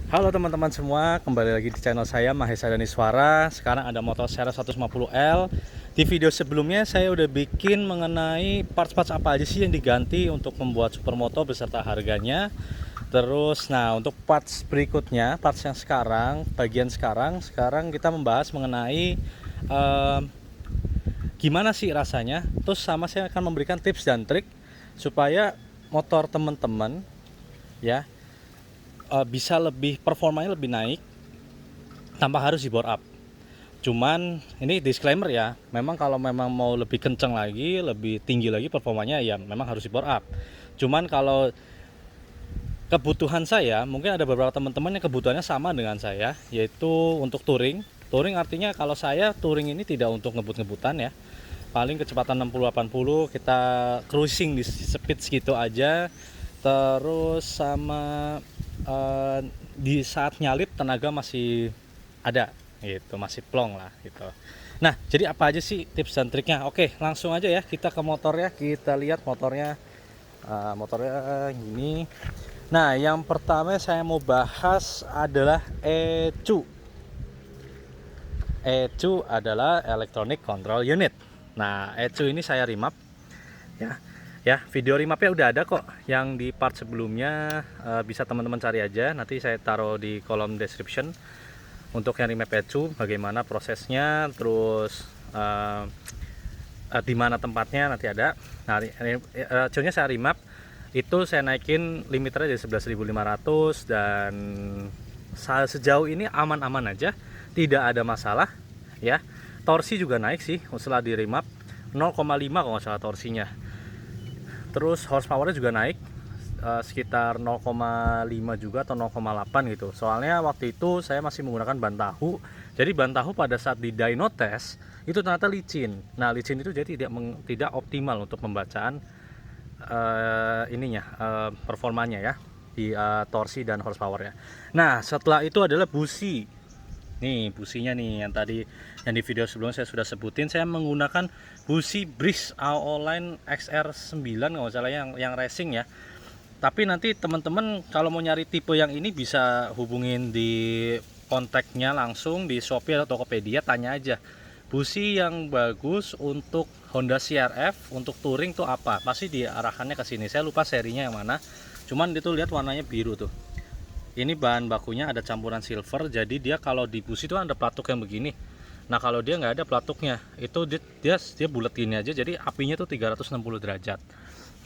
Halo teman-teman semua, kembali lagi di channel saya Mahesa Daniswara. Sekarang ada motor Serra 150L. Di video sebelumnya saya udah bikin mengenai parts-parts apa aja sih yang diganti untuk membuat supermoto beserta harganya. Terus, untuk parts berikutnya, parts yang bagian sekarang kita membahas mengenai gimana sih rasanya. Terus saya akan memberikan tips dan trik supaya motor teman-teman ya bisa lebih performanya lebih naik tanpa harus di bore up. Cuman ini disclaimer ya, memang kalau memang mau lebih kenceng lagi, lebih tinggi lagi performanya ya memang harus di bore up. Cuman kalau kebutuhan saya, mungkin ada beberapa teman-teman yang kebutuhannya sama dengan saya, yaitu untuk touring. Touring artinya kalau saya touring ini tidak untuk ngebut-ngebutan ya. Paling kecepatan 60-80 kita cruising di speed segitu aja. Terus di saat nyalip tenaga masih ada gitu, masih plong lah gitu. Nah, jadi apa aja sih tips dan triknya? Oke, langsung aja ya kita ke motornya, kita lihat motornya. Motornya gini. Nah, yang pertama saya mau bahas adalah ECU. ECU adalah Electronic Control Unit. Nah, ECU ini saya remap ya. Ya, video remapnya udah ada kok yang di part sebelumnya, bisa teman-teman cari aja, nanti saya taruh di kolom description untuk yang remap ECU, bagaimana prosesnya, terus di mana tempatnya nanti ada. Nah, ECU-nya saya remap, itu saya naikin limiternya dari 11.500 dan sejauh ini aman-aman aja, tidak ada masalah ya. Torsi juga naik sih setelah di remap, 0,5 kalau nggak salah torsinya. Terus horsepowernya juga naik sekitar 0,5 juga atau 0,8 gitu. Soalnya waktu itu saya masih menggunakan ban tahu. Jadi ban tahu pada saat di dyno test itu ternyata licin. Nah, licin itu jadi tidak optimal untuk pembacaan performanya ya di torsi dan horsepowernya. Nah, setelah itu adalah busi. Nih businya nih yang tadi yang di video sebelumnya saya sudah sebutin, saya menggunakan busi Breeze Aoline XR9 nggak salah yang racing ya. Tapi nanti teman-teman kalau mau nyari tipe yang ini bisa hubungin di kontaknya langsung di Shopee atau Tokopedia, tanya aja busi yang bagus untuk Honda CRF untuk touring tuh apa, pasti diarahkannya ke sini. Saya lupa serinya yang mana, cuman itu lihat warnanya biru tuh. Ini bahan bakunya ada campuran silver, jadi dia kalau di busi itu ada pelatuk yang begini. Nah, kalau dia nggak ada pelatuknya, itu dia bulat gini aja, jadi apinya tuh 360 derajat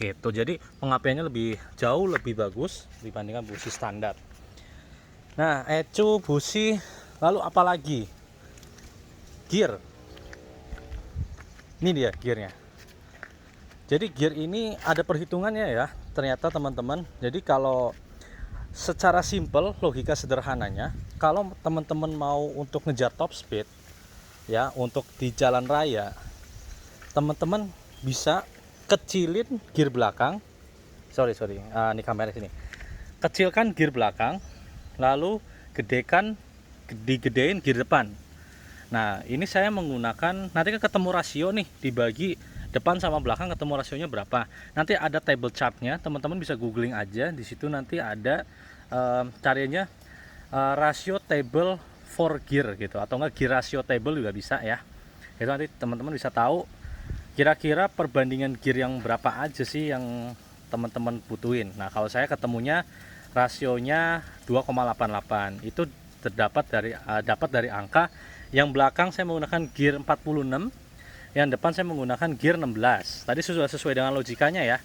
gitu. Jadi pengapiannya jauh lebih bagus dibandingkan busi standar. Nah, ECU, busi, lalu apalagi gear. Ini dia gearnya. Jadi gear ini ada perhitungannya ya ternyata teman-teman. Jadi kalau secara simple, logika sederhananya, kalau teman-teman mau untuk ngejar top speed ya, untuk di jalan raya, teman-teman bisa kecilin gear belakang. Ini kamera sini. Kecilkan gear belakang, lalu digedein gear depan. Nah, ini saya menggunakan, nanti kan ketemu rasio nih, dibagi depan sama belakang ketemu rasionya berapa. Nanti ada table chartnya, teman-teman bisa googling aja, di situ nanti ada carinya rasio table for gear gitu, atau enggak gear ratio table juga bisa ya. Itu nanti teman-teman bisa tahu kira-kira perbandingan gear yang berapa aja sih yang teman-teman butuhin. Nah, kalau saya ketemunya rasionya 2,88. Itu dapat dari angka yang belakang saya menggunakan gear 46, yang depan saya menggunakan gear 16. Tadi sudah sesuai dengan logikanya ya.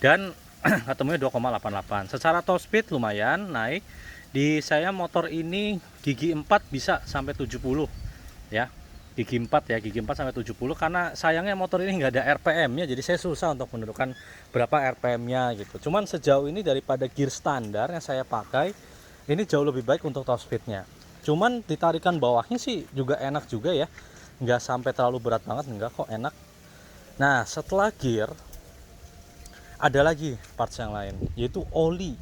Dan ketemunya 2,88. Secara top speed lumayan naik. Di saya motor ini gigi 4 bisa sampai 70 ya. Gigi 4 sampai 70, karena sayangnya motor ini nggak ada RPM-nya, jadi saya susah untuk menentukan berapa RPM-nya gitu. Cuman sejauh ini daripada gear standar yang saya pakai, ini jauh lebih baik untuk top speed-nya. Cuman ditarikan bawahnya sih juga enak juga ya, nggak sampai terlalu berat banget, nggak kok, enak. Nah, setelah gear ada lagi parts yang lain, yaitu oli.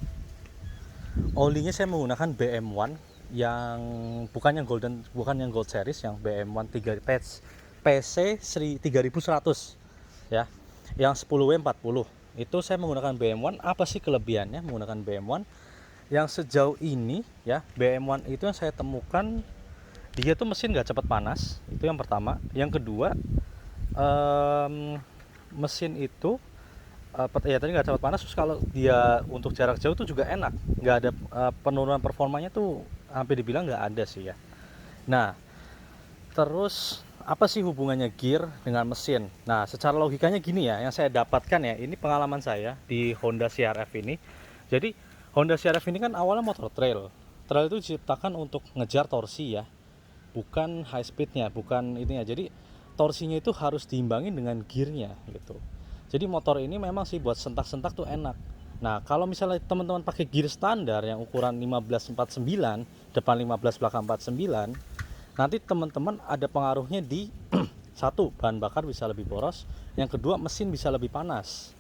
Olinya saya menggunakan BM1 yang bukan yang gold series, yang BM1 3 PC 3100 ya, yang 10W40. Itu saya menggunakan BM1. Apa sih kelebihannya menggunakan BM1? Yang sejauh ini ya BM1 itu yang saya temukan, dia tuh mesin nggak cepat panas, itu yang pertama. Yang kedua, mesin itu ya tadi nggak cepat panas. Terus kalau dia untuk jarak jauh tuh juga enak, nggak ada penurunan performanya tuh, hampir dibilang nggak ada sih ya. Nah, terus apa sih hubungannya gear dengan mesin? Nah, secara logikanya gini ya, yang saya dapatkan ya, ini pengalaman saya di Honda CR-V ini. Jadi Honda CR-V ini kan awalnya motor trail. Trail itu diciptakan untuk ngejar torsi ya, bukan high speednya, bukan ininya. Jadi torsinya itu harus diimbangin dengan gearnya gitu. Jadi motor ini memang sih buat sentak-sentak tuh enak. Nah, kalau misalnya teman-teman pakai gear standar yang ukuran 1549, depan 15 belakang 49, nanti teman-teman ada pengaruhnya di satu, bahan bakar bisa lebih boros, yang kedua mesin bisa lebih panas.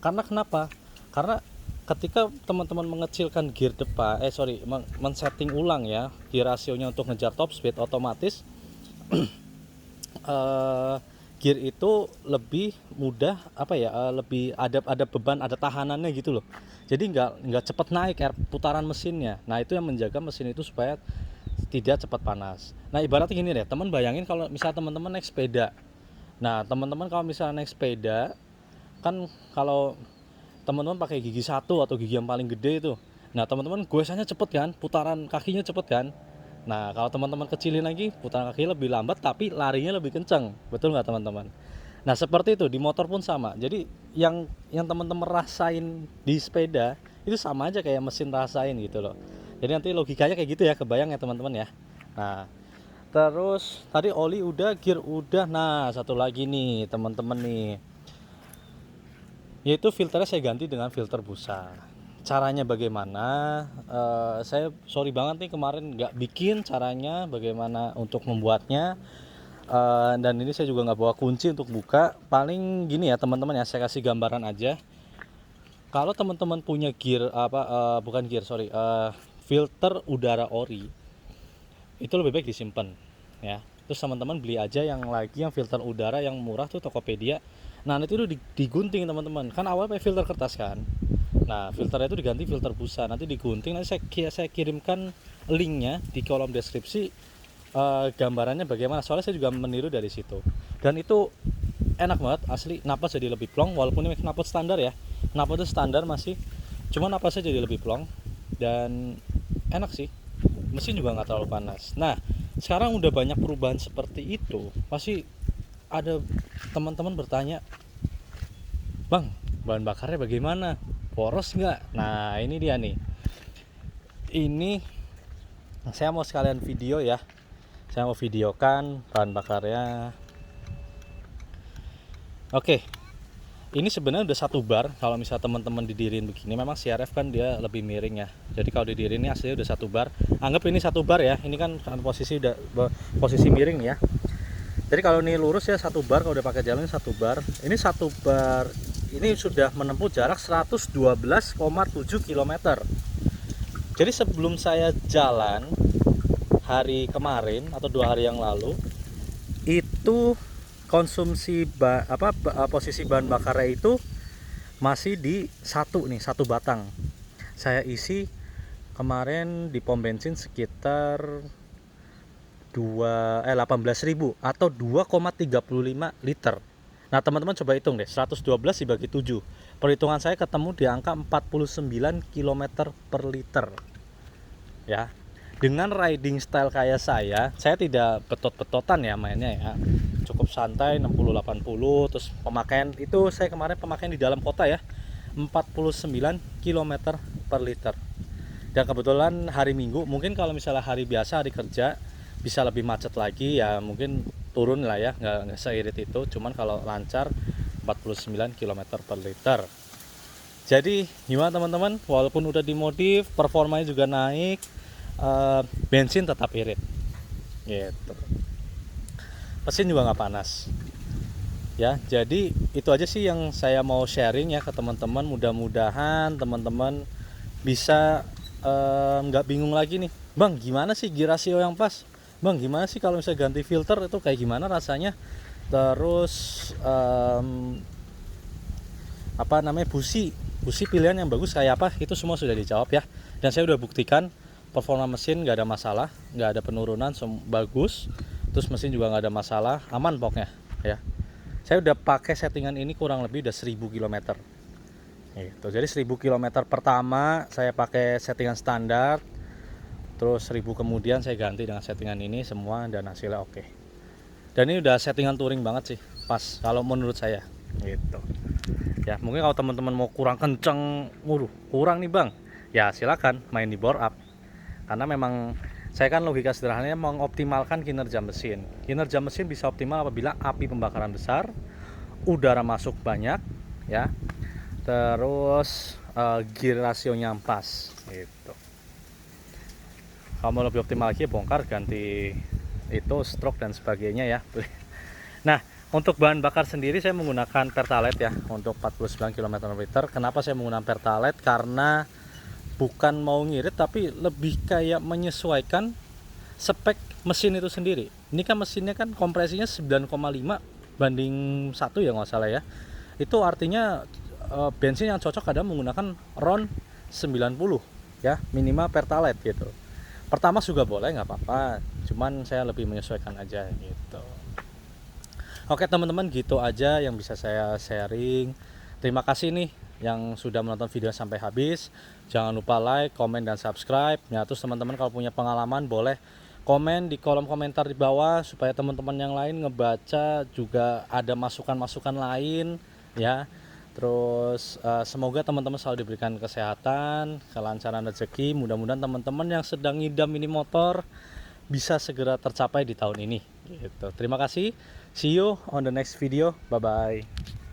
Karena kenapa? Karena ketika teman-teman mengecilkan gear depan, men-setting ulang ya gear rasionya untuk ngejar top speed, otomatis gear itu lebih mudah lebih ada beban, ada tahanannya gitu loh. Jadi nggak cepat naik putaran mesinnya. Nah, itu yang menjaga mesin itu supaya tidak cepat panas. Nah, ibaratnya gini deh, teman bayangin kalau misalnya teman-teman naik sepeda. Nah, teman-teman kalau misalnya naik sepeda, kan kalau teman-teman pakai gigi satu atau gigi yang paling gede itu, nah teman-teman goesannya cepet kan, putaran kakinya cepet kan. Nah, kalau teman-teman kecilin lagi, putaran kakinya lebih lambat tapi larinya lebih kenceng, betul nggak teman-teman? Nah, seperti itu di motor pun sama. Jadi yang teman-teman rasain di sepeda itu sama aja kayak mesin rasain gitu loh. Jadi nanti logikanya kayak gitu ya, kebayang ya teman-teman ya. Nah, terus tadi oli udah, gear udah. Nah, satu lagi nih teman-teman nih, yaitu filternya saya ganti dengan filter busa. Caranya bagaimana? Saya sorry banget nih kemarin nggak bikin caranya bagaimana untuk membuatnya. Dan ini saya juga nggak bawa kunci untuk buka. Paling gini ya teman-teman ya, saya kasih gambaran aja. Kalau teman-teman punya gear bukan gear, filter udara ori, itu lebih baik disimpan ya. Terus teman-teman beli aja yang filter udara yang murah tuh Tokopedia. Nah, nanti itu digunting teman-teman. Kan awalnya pakai filter kertas kan. Nah, filternya itu diganti filter busa, nanti digunting. Nanti saya kirimkan linknya di kolom deskripsi, gambarannya bagaimana. Soalnya saya juga meniru dari situ. Dan itu enak banget asli, napas jadi lebih plong. Walaupun ini knalpot standar ya, knalpot itu standar masih, cuma napasnya jadi lebih plong dan enak sih. Mesin juga nggak terlalu panas. Nah, sekarang udah banyak perubahan seperti itu. Pasti ada teman-teman bertanya, bang, bahan bakarnya bagaimana, poros nggak? Nah, ini dia nih, ini saya mau sekalian video ya, saya mau videokan bahan bakarnya. Oke, ini sebenarnya udah 1 bar. Kalau misalnya teman-teman didirin begini, memang CR-V kan dia lebih miring ya. Jadi kalau didirin ini aslinya udah 1 bar. Anggap ini 1 bar ya. Ini kan posisi miring ya. Jadi kalau ini lurus ya 1 bar. Kalau udah pakai jalan 1 bar. Ini 1 bar ini sudah menempuh jarak 112,7 km. Jadi sebelum saya jalan hari kemarin atau 2 hari yang lalu, itu konsumsi posisi bahan bakarnya itu masih di 1 batang. Saya isi kemarin di pom bensin sekitar 18.000 atau 2,35 liter. Nah, teman-teman coba hitung deh, 112 dibagi 7. Perhitungan saya ketemu di angka 49 km per liter. Ya. Dengan riding style kayak saya tidak betot-betotan ya mainnya ya. Cukup santai 60-80. Terus pemakaian itu saya kemarin pemakaian di dalam kota ya, 49 km per liter. Dan kebetulan hari Minggu, mungkin kalau misalnya hari biasa, hari kerja, bisa lebih macet lagi ya, mungkin turun lah ya, nggak seirit itu. Cuman kalau lancar 49 km per liter. Jadi gimana teman-teman, walaupun udah dimodif, performanya juga naik, bensin tetap irit gitu. Mesin juga nggak panas ya. Jadi itu aja sih yang saya mau sharing ya ke teman-teman. Mudah-mudahan teman-teman bisa nggak bingung lagi nih, bang gimana sih gear ratio yang pas, bang gimana sih kalau misalnya ganti filter itu kayak gimana rasanya, terus busi pilihan yang bagus kayak apa, itu semua sudah dijawab ya. Dan saya udah buktikan performa mesin nggak ada masalah, nggak ada penurunan, bagus. Terus mesin juga nggak ada masalah, aman pokoknya ya. Saya udah pakai settingan ini kurang lebih udah 1000 km gitu. Jadi 1000 km pertama saya pakai settingan standar, terus 1000 kemudian saya ganti dengan settingan ini semua, dan hasilnya oke. Dan ini udah settingan touring banget sih, pas kalau menurut saya gitu ya. Mungkin kalau teman-teman mau kurang kenceng, kurang nih bang, ya silakan main di bore up, karena memang saya kan logika sederhananya mengoptimalkan kinerja mesin. Kinerja mesin bisa optimal apabila api pembakaran besar, udara masuk banyak ya, terus gear rasionya pas gitu. Kalau mau lebih optimal lagi, bongkar, ganti itu stroke dan sebagainya ya. Nah, untuk bahan bakar sendiri saya menggunakan Pertalite ya untuk 49 km/liter. Kenapa saya menggunakan Pertalite? Karena bukan mau ngirit, tapi lebih kayak menyesuaikan spek mesin itu sendiri. Ini kan mesinnya kan kompresinya 9,5 banding 1 ya nggak salah ya. Itu artinya bensin yang cocok ada menggunakan RON 90 ya, minimal Pertalite gitu. Pertama juga boleh, nggak apa-apa, cuman saya lebih menyesuaikan aja gitu. Oke teman-teman, gitu aja yang bisa saya sharing. Terima kasih nih yang sudah menonton video sampai habis. Jangan lupa like, komen, dan subscribe ya. Terus teman-teman kalau punya pengalaman boleh komen di kolom komentar di bawah, supaya teman-teman yang lain ngebaca juga ada masukan-masukan lain ya. Terus semoga teman-teman selalu diberikan kesehatan, kelancaran rezeki. Mudah-mudahan teman-teman yang sedang ngidam ini motor bisa segera tercapai di tahun ini gitu. Terima kasih. See you on the next video. Bye bye.